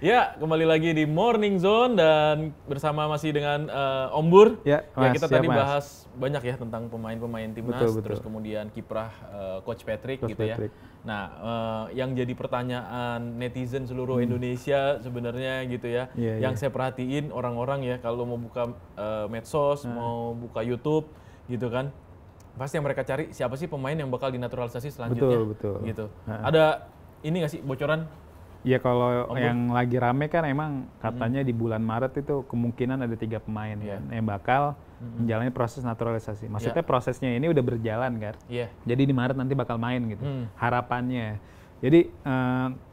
Ya, kembali lagi di Morning Zone dan bersama masih dengan Om Bur. Ya, Mas, kita tadi bahas banyak ya tentang pemain-pemain timnas, betul. terus kemudian kiprah Coach Patrick Coach gitu ya. Patrick. Nah, yang jadi pertanyaan netizen seluruh Indonesia sebenarnya gitu ya, yang saya perhatiin orang-orang ya kalau mau buka medsos, mau buka YouTube gitu kan, pasti yang mereka cari siapa sih pemain yang bakal dinaturalisasi selanjutnya. Betul. Gitu. Ada ini nggak sih bocoran? Ya kalau yang lagi rame kan emang katanya di bulan Maret itu kemungkinan ada 3 pemain kan, yang bakal menjalani proses naturalisasi. Maksudnya prosesnya ini udah berjalan kan. Jadi di Maret nanti bakal main gitu. Harapannya. Jadi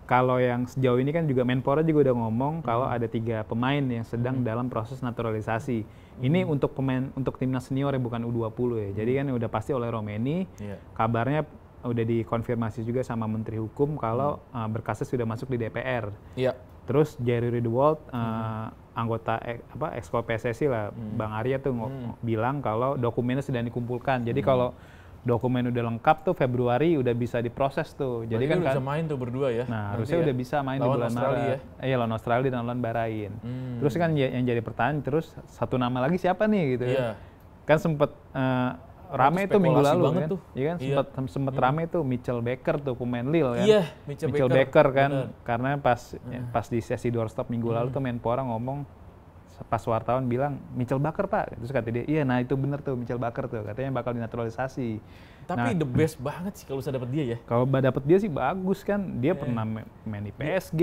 kalau yang sejauh ini kan juga Menpora juga udah ngomong kalau ada 3 pemain yang sedang dalam proses naturalisasi. Ini untuk timnas senior ya, bukan U20 ya. Jadi kan udah pasti oleh Romeni. Kabarnya udah dikonfirmasi juga sama Menteri Hukum kalau berkasnya sudah masuk di DPR. Terus Jerry Riedewald, anggota Exco PSSI lah, Bang Arya tuh bilang kalau dokumennya sedang dikumpulkan. Jadi kalau dokumen udah lengkap tuh Februari udah bisa diproses tuh. Jadi kan bisa main tuh berdua ya. Nah, harusnya udah bisa main di bulan Maret. Iya, lawan Australia dan lawan Bahrain. Terus kan yang jadi pertanyaan terus satu nama lagi siapa nih gitu. Kan sempet rame itu minggu lalu kan, ya kan sempat rame itu Mitchell Baker tuh pemain Lille kan, Mitchell Baker kan, karena pas di sesi doorstop minggu lalu tuh Menpora ngomong, pas wartawan bilang Mitchell Baker Pak, terus kata dia, iya nah itu bener tuh Mitchell Baker tuh, katanya bakal dinaturalisasi. Tapi the best banget sih kalau bisa dapet dia ya. Kalau dapet dia sih bagus kan, dia pernah main di PSG,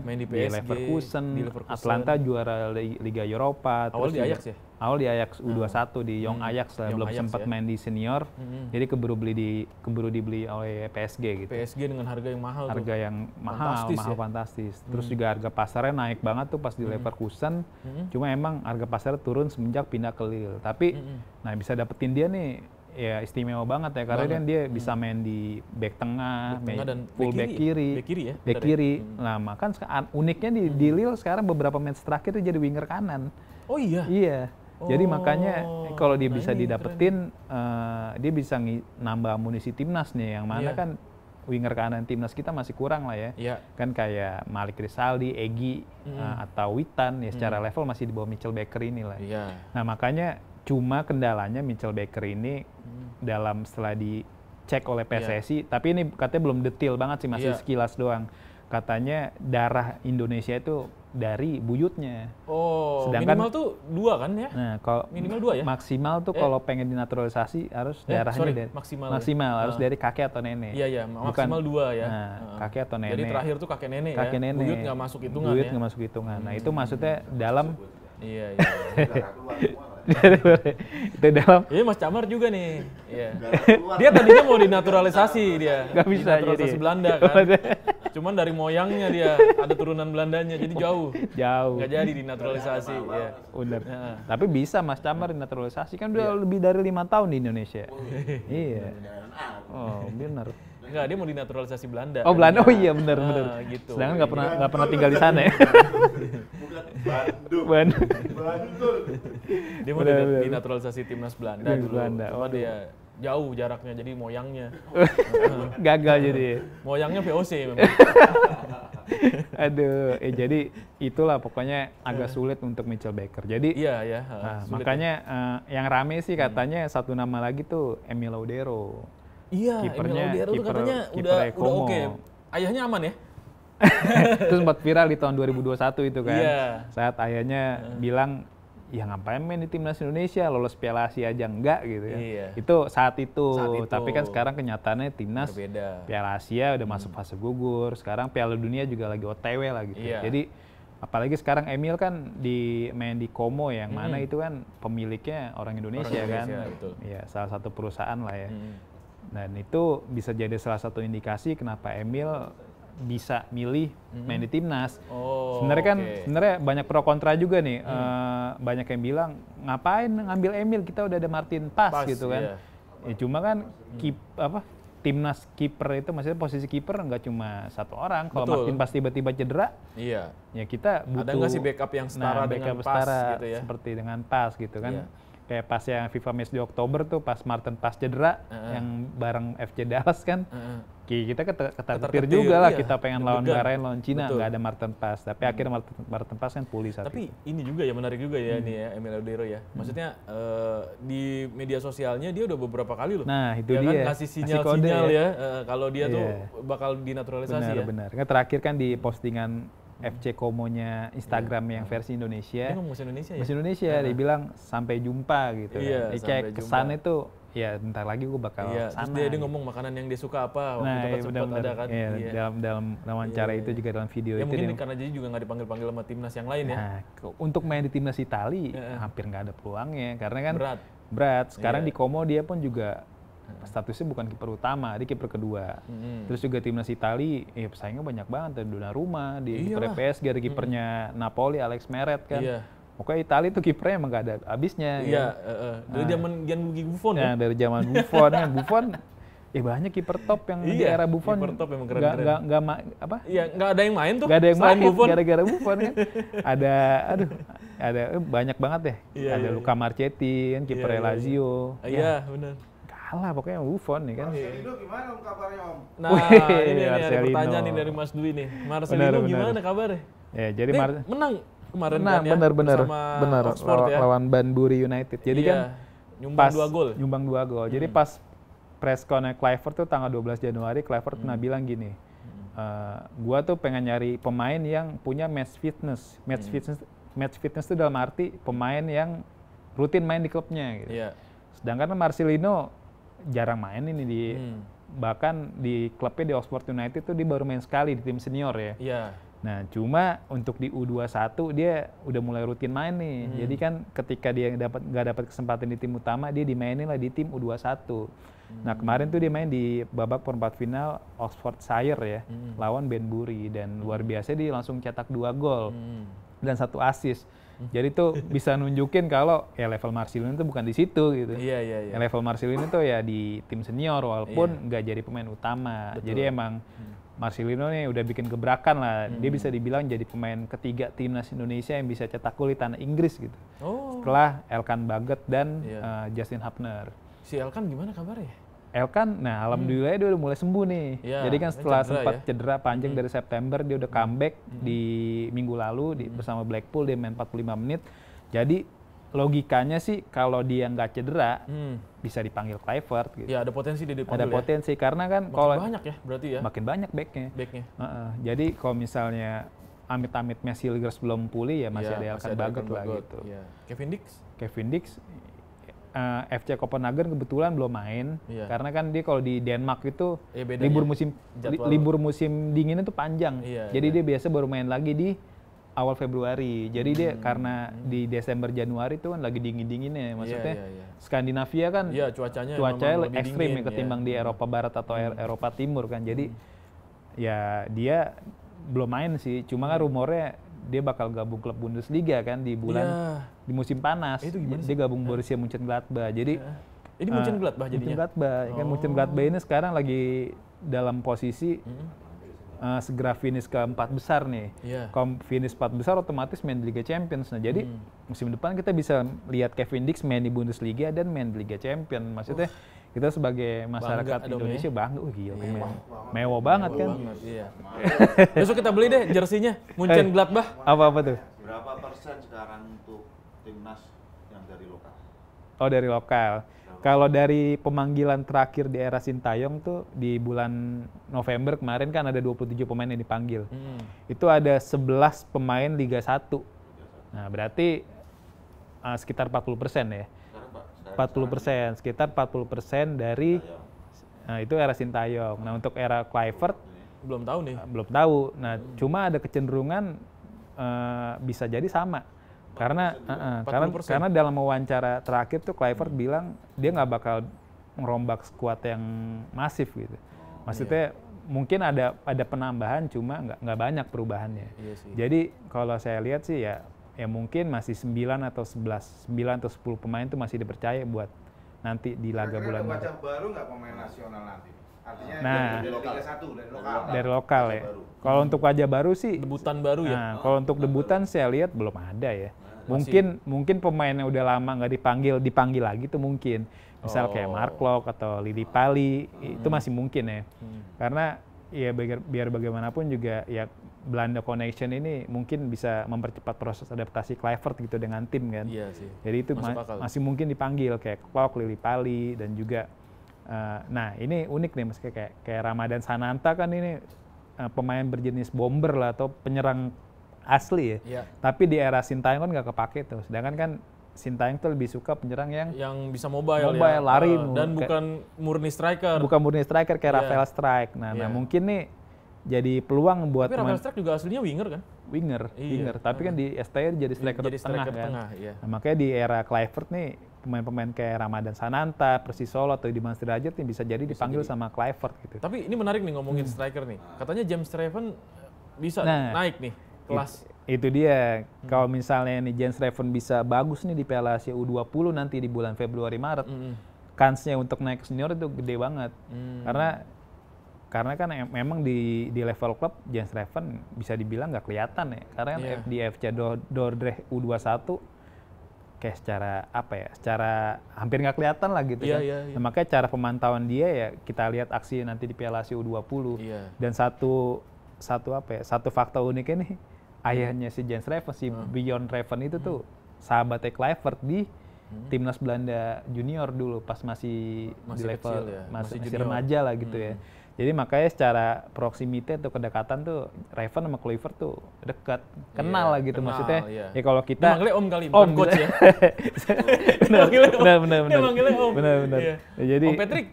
main di PSG, di Leverkusen, Atlanta juara Liga Eropa. Awal di Ajax ya? Awal di Ajax U21 di Young Ajax lah, belum sempat main di senior, jadi keburu dibeli oleh PSG gitu. PSG dengan harga yang mahal. Harga yang mahal, fantastis. Terus juga harga pasarnya naik banget tuh pas di Leverkusen, cuma emang harga pasarnya turun semenjak pindah ke Lille. Tapi, nah bisa dapetin dia nih, ya istimewa banget ya, karena dia bisa main di back tengah dan full back kiri. Back kiri. Nah, kan uniknya di Lille sekarang beberapa match terakhir tuh jadi winger kanan. Oh iya? Iya. Jadi makanya kalau dia bisa didapetin, dia bisa nambah amunisi timnas nih, yang mana kan winger kanan timnas kita masih kurang lah ya. Kan kayak Malik Rizaldi, Egy, atau Witan, ya secara level masih di bawah Mitchell Baker ini lah. Nah makanya cuma kendalanya Mitchell Baker ini setelah dicek oleh PSSI, tapi ini katanya belum detail banget sih, masih sekilas doang. Katanya darah Indonesia itu dari buyutnya. Sedangkan minimal tuh 2 kan ya? Nah, kalau minimal 2 ya? Maksimal tuh kalau pengen dinaturalisasi harus darahnya dari maksimal harus dari kakek atau nenek. Iya, maksimal 2 ya. Nah, kakek atau nenek. Jadi terakhir tuh kakek nenek ya. Buyut nggak masuk hitungan ya. Buyut nggak masuk hitungan. Nah, itu maksudnya dalam Iya. itu dalam. Iya Mas Camar juga nih. Iya. Dia tadinya mau dinaturalisasi dia. Gak bisa naturalisasi jadi. Belanda kan. Cuman dari moyangnya dia ada turunan Belandanya, jadi jauh. Gak jadi dinaturalisasi. Iya. Bener. Tapi bisa Mas Camar dinaturalisasi kan udah lebih dari 5 tahun di Indonesia. Iya. Oh benar. Enggak, dia mau dinaturalisasi Belanda. Oh Belanda, oh iya benar. Gitu. Sedangkan nggak pernah tinggal di sana ya. Bandung. Dia mau dinaturalisasi timnas Belanda dulu. Cuma dia jauh jaraknya, jadi moyangnya. Gagal jadi. Moyangnya VOC memang. Aduh, jadi itulah pokoknya agak sulit untuk Mitchell Baker. Jadi makanya yang rame sih katanya satu nama lagi tuh Emil Laudero. Iya, Emil Laudero tuh katanya udah oke. Ayahnya aman ya? Itu sempat viral di tahun 2021 itu kan. Saat ayahnya bilang, ya ngapain main di timnas Indonesia, lolos Piala Asia aja enggak gitu ya. Itu saat itu. Tapi kan sekarang kenyataannya timnas berbeda. Piala Asia udah masuk fase gugur, sekarang Piala Dunia juga lagi OTW lah gitu. Jadi apalagi sekarang Emil kan main di Como yang mana itu kan pemiliknya orang Indonesia kan. Iya, salah satu perusahaan lah ya. Dan itu bisa jadi salah satu indikasi kenapa Emil bisa milih main di timnas. Sebenarnya banyak pro kontra juga nih. Banyak yang bilang ngapain ngambil Emil, kita udah ada Martin Pas gitu kan. Ya cuma kan timnas kiper itu maksudnya posisi kiper nggak cuma satu orang. Kalau Martin Pas tiba-tiba cedera, ya kita butuh. Ada nggak sih backup yang setara dengan Pas gitu ya? Seperti dengan Pas gitu kan. kayak pas yang FIFA Match di Oktober tuh pas Martin Paes cedera yang bareng FC Dallas kan. Kita ketar-ketir juga lah, kita pengen lawan Bahrain, lawan Cina, nggak ada Martin Paes. Tapi akhirnya Martin Paes kan pulih saat itu. Tapi ini juga ya, menarik juga ya nih ya, Emil Lodeiro ya. Maksudnya di media sosialnya dia udah beberapa kali loh. Nah itu dia, kan ngasih sinyal-sinyal ya, kalau dia tuh bakal dinaturalisasi ya. Benar. Kan terakhir kan di postingan FC Como-nya Instagram yang versi Indonesia. Dia ngomong bahasa Indonesia ya? Bahasa Indonesia, dia bilang sampai jumpa gitu. Kayak kesannya tuh, ya bentar lagi gue bakal sana. Terus dia ngomong makanan yang dia suka apa, waktu itu kan sempat ada kan. Dalam wawancara itu juga dalam video itu. Mungkin karena jadi juga nggak dipanggil-panggil sama timnas yang lain ya. Nah, untuk main di timnas Itali hampir nggak ada peluangnya, karena kan berat. Sekarang di Como dia pun juga statusnya bukan kiper utama, dia kiper kedua. Terus juga timnas Itali, pesaingnya banyak banget. Ada Donnarumma, di kiper PSG, ada kipernya Napoli, Alex Meret kan. Pokoknya Itali tuh kipernya emang gak ada habisnya. Dari zaman Gianluigi Buffon ya. Dari zaman Buffon kan. Buffon, banyak kiper top yang di era Buffon. Kiper top emang keren-keren. Nggak ada yang main tuh. Nggak ada yang main gara-gara Buffon kan. Ada banyak banget deh. Ada Luca Marchetti kan, kiper Lazio. Iya, benar. Kalah pokoknya Buffon nih kan. Marcelino gimana kabarnya Om? Nah, ini ada pertanyaan nih dari Mas Dwi nih. Marcelino gimana kabarnya? Ya, jadi menang kemarin kan ya. Benar. Lawan Banbury United. Jadi kan nyumbang 2 gol. Nyumbang 2 gol. Jadi pas press con-nya Kluivert tuh tanggal 12 Januari, Kluivert pernah bilang gini. Gua tuh pengen nyari pemain yang punya match fitness. Match fitness itu dalam arti pemain yang rutin main di klubnya gitu. Sedangkan Marcelino jarang main ini bahkan di klubnya di Oxford United tuh dia baru main sekali di tim senior ya. Nah cuma untuk di U21 dia udah mulai rutin main nih. Jadi kan ketika dia nggak dapat kesempatan di tim utama, dia dimainin lah di tim U21. Nah kemarin tuh dia main di babak perempat final Oxfordshire ya, lawan Banbury, dan luar biasa dia langsung cetak 2 gol dan 1 assist. Jadi tuh bisa nunjukin kalau level Marcelino itu bukan di situ gitu. Level Marcelino tuh ya di tim senior walaupun nggak jadi pemain utama. Betul. Jadi emang Marcelino nih udah bikin gebrakan lah. Dia bisa dibilang jadi pemain ketiga timnas Indonesia yang bisa cetak gol di tanah Inggris gitu. Setelah Elkan Baggett dan Justin Hubner. Si Elkan gimana kabarnya? Elkan, nah alhamdulillah dia udah mulai sembuh nih. Jadi kan setelah sempat cedera panjang dari September, dia udah comeback di minggu lalu bersama Blackpool, dia main 45 menit. Jadi logikanya sih kalau dia nggak cedera, bisa dipanggil Kluivert gitu. Ya ada potensi dia dipanggil. Ada potensi karena kan kalau banyak ya berarti ya. Makin banyak backnya. Jadi kalau misalnya amit-amit Messi belum pulih ya masih ada Elkan Baggett lah gitu. Kevin Dix FC Copenhagen kebetulan belum main karena kan dia kalau di Denmark itu libur musim dingin itu panjang. Jadi dia biasa baru main lagi di awal Februari. Jadi dia karena di Desember Januari itu kan lagi dingin-dinginnya. Maksudnya Skandinavia kan cuacanya ekstrim ya ketimbang di Eropa Barat atau Eropa Timur kan. Jadi ya dia belum main sih. Cuma kan rumornya dia bakal gabung klub Bundesliga kan di di musim panas. Dia gabung Borussia Mönchengladbach. Jadi ini Mönchengladbach jadinya. Kan Mönchengladbach ini sekarang lagi dalam posisi segera finish ke 4 besar nih. Kalau finish 4 besar otomatis main di Liga Champions. Nah, jadi musim depan kita bisa lihat Kevin Dix main di Bundesliga dan main di Liga Champions. Maksudnya kita sebagai masyarakat Indonesia bangga, gila, mewah banget kan. Besok kita beli deh jersinya, Mönchengladbach. Apa tuh? Berapa persen sekarang untuk timnas yang dari lokal? Oh dari lokal. Kalau dari pemanggilan terakhir di era Sintayong tuh di bulan November kemarin kan ada 27 pemain yang dipanggil. Itu ada 11 pemain Liga 1. Nah berarti sekitar 40% ya. 40%, sekitar 40% dari itu era Sintayong. Nah untuk era Kluivert belum tahu nih. Belum tahu. Nah cuma ada kecenderungan bisa jadi sama. Karena dalam wawancara terakhir tuh Kluivert bilang dia nggak bakal merombak skuad yang masif gitu. Maksudnya mungkin ada penambahan cuma nggak banyak perubahannya. Jadi kalau saya lihat sih ya mungkin masih 9 atau 10 pemain itu masih dipercaya buat nanti di laga bulan Maret. Wajah baru nggak pemain nasional nanti? Artinya dari Liga 1 dari lokal ya. Kalau untuk wajah baru sih debutan baru ya. Nah, kalau untuk debutan saya lihat belum ada ya. Mungkin pemain yang udah lama nggak dipanggil lagi tuh mungkin. Misal kayak Mark Klok atau Lili Pali, itu masih mungkin ya. Karena ya biar bagaimanapun juga ya Belanda Connection ini mungkin bisa mempercepat proses adaptasi Kluivert gitu dengan tim kan. Iya sih. Jadi itu masih mungkin dipanggil kayak Klok, Lili Pali dan juga nah ini unik nih Mas kayak Ramadan Sananta kan ini pemain berjenis bomber lah atau penyerang asli ya. Yeah. Tapi di era Sintayong kan nggak kepake tuh. Sedangkan kan Sintayong tuh lebih suka penyerang yang bisa mobile ya. Lari dan bukan murni striker. Bukan murni striker kayak Rafael Strijk. Nah mungkin nih jadi peluang buat tapi Rafael Strijk juga aslinya winger kan? Winger. Tapi kan di STI jadi striker tengah kan. Iya. Nah, makanya di era Kluivert nih pemain-pemain kayak Ramadan Sananta, Persis Solo atau Dimas Derajat nih bisa jadi dipanggil sama Kluivert gitu. Tapi ini menarik nih ngomongin striker nih. Katanya James Traven bisa naik nih kelas. Itu dia. Kalau misalnya nih James Traven bisa bagus nih di Piala Asia U20 nanti di bulan Februari Maret, kansnya untuk naik senior itu gede banget. Karena kan memang di level klub James Traven bisa dibilang nggak kelihatan ya. Karena kan di FC Dordrecht U21 kayak secara hampir nggak kelihatan lah gitu kan. Nah, makanya cara pemantauan dia ya kita lihat aksi nanti di Piala Asia U20. Dan satu fakta uniknya nih, ayahnya si James Traven, si Bjorn Traven itu tuh sahabatnya Kluivert di timnas Belanda junior dulu pas masih di level kecil, masih remaja lah gitu ya. Jadi makanya secara proximity atau kedekatan tuh Raven sama Kluivert tuh dekat, kenal lah gitu maksudnya. Ya kalau kita manggilnya om kali, bukan coach ya. Benar. Manggilnya om. Benar. Jadi Om Patrick.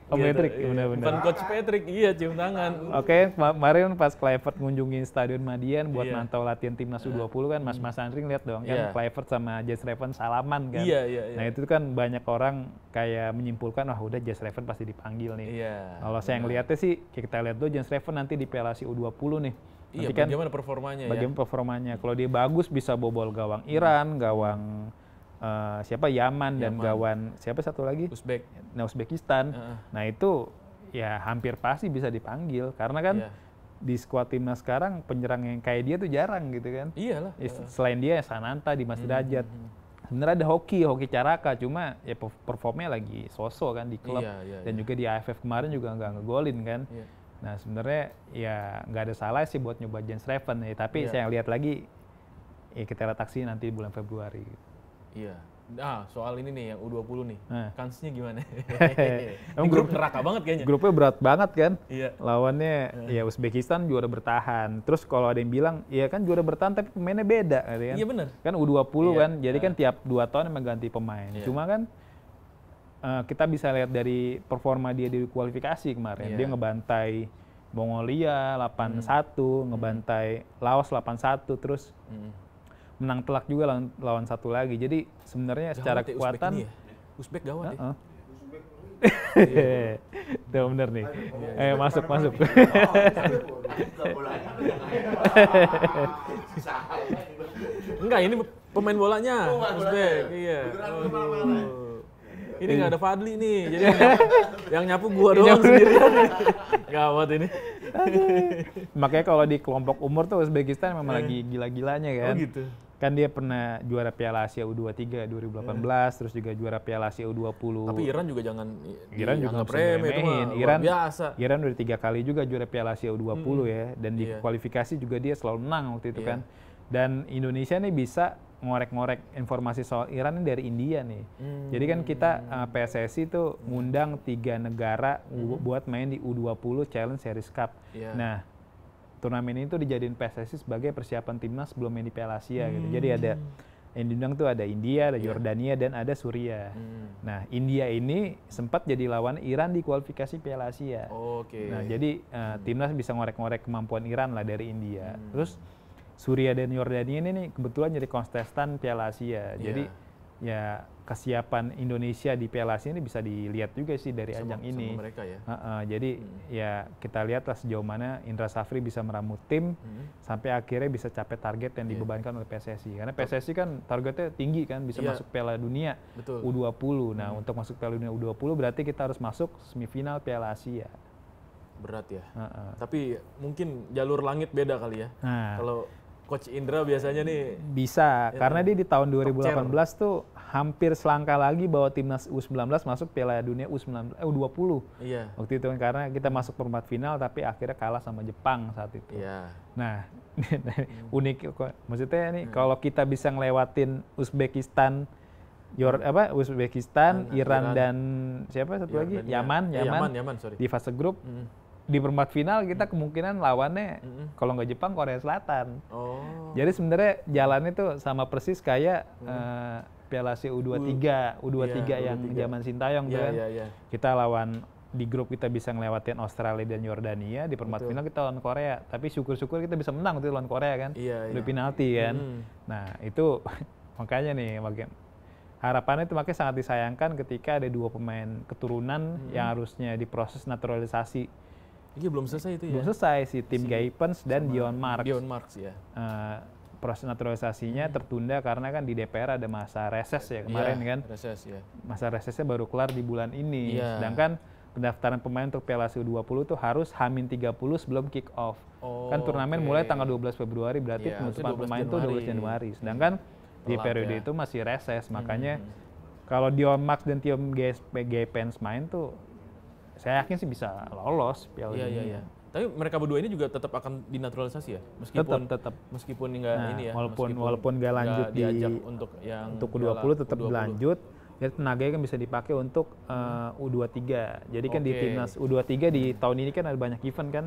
Benar. Bukan coach Patrick, iya cium tangan. Oke, kemarin pas Kluivert ngunjungin Stadion Madian buat mantau latihan timnas U20 kan Mas Andri lihat dong kan Kluivert sama James Raven salaman kan. Nah itu kan banyak orang kayak menyimpulkan wah udah James Raven pasti dipanggil nih. Kalau saya ngeliatnya sih kita lihat dulu James Raven nanti di Piala Asia U20 nih. Iya, kan bagaimana performanya Kalau dia bagus bisa bobol gawang Iran, gawang Yaman dan gawang siapa satu lagi? Uzbekistan. Nah itu ya hampir pasti bisa dipanggil karena kan di skuad timnas sekarang penyerang yang kayak dia tuh jarang gitu kan. Iyalah. Selain dia Sananta, Dimas Derajat. Sebenarnya ada Hoki Caraka, cuma ya performnya lagi sosok kan di klub dan juga di AFF kemarin juga nggak ngegolin kan. Nah sebenarnya ya nggak ada salah sih buat nyoba James Raven ya, tapi saya lihat lagi ya kita lihat aksi nanti di bulan Februari. Iya. Soal ini nih yang U20 nih, kansnya gimana? Emang grup neraka banget kayaknya. Grupnya berat banget kan. Lawannya ya Uzbekistan juara bertahan. Terus kalau ada yang bilang, ya kan juara bertahan tapi pemainnya beda kan. Iya benar. Kan U20 kan, jadi kan tiap 2 tahun emang ganti pemain. Cuma kan kita bisa lihat dari performa dia di kualifikasi kemarin. Dia ngebantai Mongolia 8-1, ngebantai Laos 8-1, terus menang telak juga lawan satu lagi. Jadi sebenarnya secara kekuatan Uzbek gawat ya. Tuh bener nih. Masuk. Enggak, ini pemain bolanya Uzbek. Iya. Ini nggak ada Fadli nih, jadi yang nyapu gua doang sendirian. Gawat ini. Makanya kalau di kelompok umur tuh Uzbekistan memang lagi gila-gilanya kan. Oh gitu. Kan dia pernah juara Piala Asia U23 2018, terus juga juara Piala Asia U20. Tapi Iran juga jangan remeh itu mah Iran biasa. Iran udah 3 kali juga juara Piala Asia U20 ya, dan di kualifikasi juga dia selalu menang waktu itu kan. Dan Indonesia nih bisa ngorek-ngorek informasi soal Iran ini dari India nih. Jadi kan kita PSSI tuh ngundang 3 negara buat main di U20 Challenge Series Cup. Nah, turnamen ini tuh dijadiin PSSI sebagai persiapan timnas sebelum main di Piala Asia gitu. Jadi ada yang diundang tuh ada India, ada Yordania dan ada Suriah. Nah, India ini sempat jadi lawan Iran di kualifikasi Piala Asia. Nah, jadi timnas bisa ngorek-ngorek kemampuan Iran lah dari India. Terus Suriah dan Yordania ini nih kebetulan jadi kontestan Piala Asia. Jadi ya kesiapan Indonesia di Piala Asia ini bisa dilihat juga sih dari ajang ini. Mereka ya. Jadi ya kita lihatlah sejauh mana Indra Safri bisa meramu tim sampai akhirnya bisa capai target yang dibebankan oleh PSSI. Karena PSSI kan targetnya tinggi kan, bisa masuk Piala Dunia U20. Nah untuk masuk Piala Dunia U20 berarti kita harus masuk semifinal Piala Asia. Berat ya. Tapi mungkin jalur langit beda kali ya. Kalau Coach Indra biasanya nih bisa, karena dia di tahun 2018 tuh hampir selangkah lagi bahwa timnas U19 masuk Piala Dunia U20. Iya. Waktu itu kan karena kita masuk perempat final tapi akhirnya kalah sama Jepang saat itu. Iya. Nah, unik maksudnya nih kalau kita bisa ngelewatin Uzbekistan, Iran dan siapa satu lagi? Yaman, di fase grup. Di perempat final kita kemungkinan lawannya kalau nggak Jepang, Korea Selatan. Jadi sebenarnya jalannya tuh sama persis kayak Piala Asia U23 yang zaman Sintayong tuh kan. Kita lawan di grup kita bisa ngelewatin Australia dan Yordania, di perempat final kita lawan Korea. Tapi syukur-syukur kita bisa menang tuh lawan Korea kan. Udah penalti kan. Nah, itu makanya nih harapannya itu makanya sangat disayangkan ketika ada 2 pemain keturunan yang harusnya diproses naturalisasi. Iya, belum selesai itu ya? Belum selesai, Tim Gaypens dan Dion Marks. Dion Marks ya. Proses naturalisasinya tertunda karena kan di DPR ada masa reses ya kemarin kan. Reses ya. Masa resesnya baru kelar di bulan ini. Sedangkan pendaftaran pemain untuk Piala Asia U20 tuh harus H-30 sebelum kick off. Kan turnamen mulai tanggal 12 Februari, berarti penutupan pemain tuh 12 Januari. Sedangkan di periode itu masih reses, makanya kalau Dion Marks dan Tim Gaypens main tuh saya yakin sih bisa lolos Piala Dunia. Iya. Tapi mereka berdua ini juga tetap akan dinaturalisasi ya, tetap. Meskipun enggak ini ya. Walaupun nggak lanjut diajak untuk yang U20 tetap lanjut. Jadi tenaganya kan bisa dipakai untuk U23. Jadi kan di timnas U23 di tahun ini kan ada banyak event kan.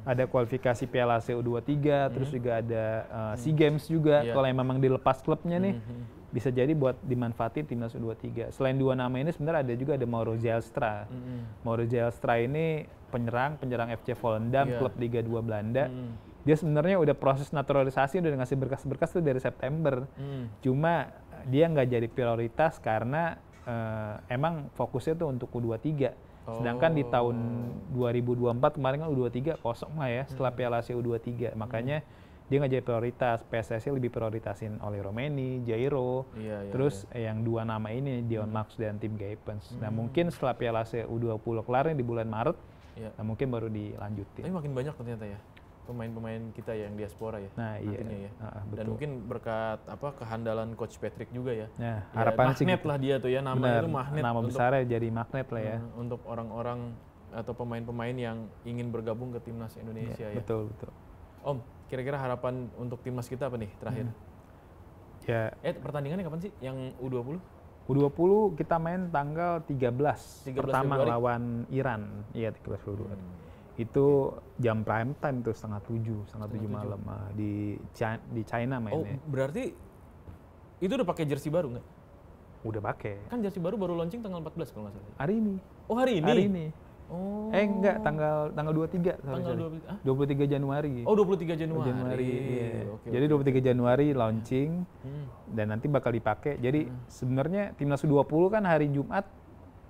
Ada kualifikasi Piala Asia U23, terus juga ada SEA Games juga. Kalau memang dilepas klubnya nih, bisa jadi buat dimanfaatin timnas U23. Selain 2 nama ini sebenarnya ada Mauro Zijlstra. Mauro Zijlstra ini penyerang FC Volendam, klub Liga 2 Belanda. Dia sebenarnya udah proses naturalisasi, udah ngasih berkas-berkas tuh dari September. Cuma dia nggak jadi prioritas karena emang fokusnya tuh untuk U23. Sedangkan di tahun 2024 kemarin kan U23 kosong lah ya setelah Piala Asia U23. Makanya dia nggak jadi prioritas. PSSI lebih prioritasin oleh Romeni, Jairo, terus yang 2 nama ini Dion Marks dan Tim Gaypens. Nah mungkin setelah Piala Asia U20 kelar di bulan Maret, nah mungkin baru dilanjutin. Tapi makin banyak ternyata ya pemain-pemain kita yang diaspora ya. Nah iya. Dan mungkin berkat kehandalan Coach Patrick juga ya. Nah, harapan sih magnet lah dia tuh ya, namanya itu magnet. Nama besarnya jadi magnet lah ya. Untuk orang-orang atau pemain-pemain yang ingin bergabung ke timnas Indonesia ya. Betul. Om, kira-kira harapan untuk timnas kita apa nih terakhir? Pertandingannya kapan sih yang U20? U20 kita main tanggal 13 pertama Februari. lawan Iran. Iya, 13 Februari. Itu jam prime time tuh setengah tujuh malam di China mainnya. Berarti itu udah pakai jersey baru nggak? Udah pakai. Kan jersey baru launching tanggal 14 kalau nggak salah. Hari ini. Oh, hari ini? Hari ini. Enggak, tanggal 23. Tanggal 23 Januari. Oh, 23 Januari. Iya. Jadi 23 Januari launching dan nanti bakal dipakai. Jadi sebenarnya timnas U20 kan hari Jumat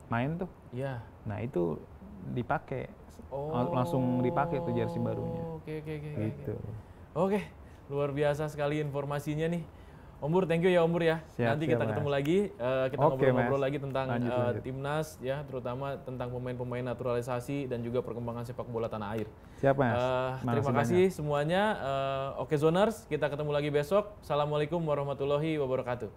main tuh. Iya. Nah, itu dipakai. Langsung dipakai tuh jersey barunya. Oke. Gitu. Oke, luar biasa sekali informasinya nih. Om Bur, thank you ya Om Bur ya. Nanti kita ketemu lagi, kita ngobrol-ngobrol lagi tentang timnas ya, terutama tentang pemain-pemain naturalisasi dan juga perkembangan sepak bola tanah air. Siap Mas. Terima kasih semuanya. Oke Zoners, kita ketemu lagi besok. Assalamualaikum warahmatullahi wabarakatuh.